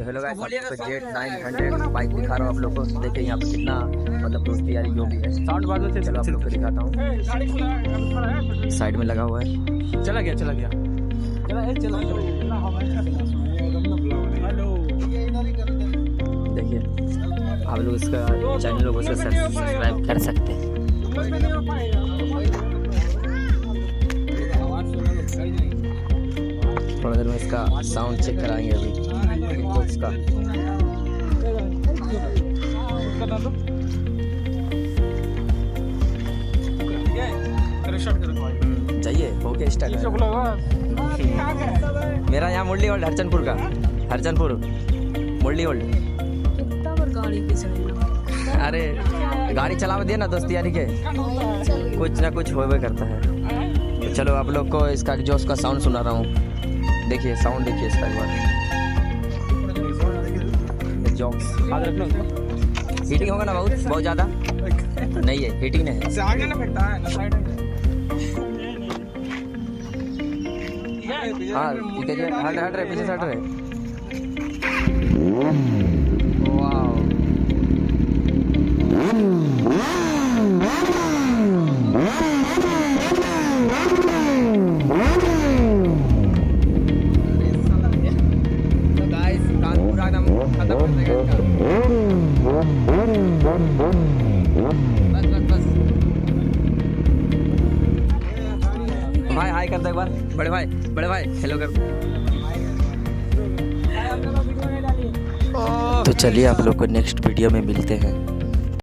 तो hello guys, jet 900 bike दिखा रहा हूँ आप लोग को। देखिए यहाँ पे कितना मतलब दोस्ती यारी जो भी है। साउंड बाद में चलो आप लोग को दिखाता हूँ। साइड में लगा हुआ है। चला गया चला देखिए आप लोग इसका चैनल लोगों से सब्सक्राइब कर सकते हैं। थोड़ा देर में इसका साउंड चेक कराएंगे अभी इसका। चाहिए ओके स्टार्ट। मेरा यहाँ मुरली होल्ड हरचंदपुर का, हरचंदपुर मुरली होल्ड। कितना बार गाड़ी पे चढ़ेगा? अरे गाड़ी चलावा दिया ना दोस्ती यारी के, कुछ ना कुछ होवे करता है। तो चलो आप लोग को इसका जो उसका साउंड सुना रहा हूँ। देखिए साउंड देखिए इसका एक बार। जॉक्स हीटिंग होगा ना बहुत ज़्यादा नहीं है, हीटिंग नहीं है। हाँ देखिए हट रहे पीछे से हट रहे। वाह तो गाइस कानपुर एकदम खत्म कर देगा इसका। बस भाई हाय कर दो एक बार। बड़े भाई हेलो कर। तो चलिए आप लोग को नेक्स्ट वीडियो में मिलते हैं।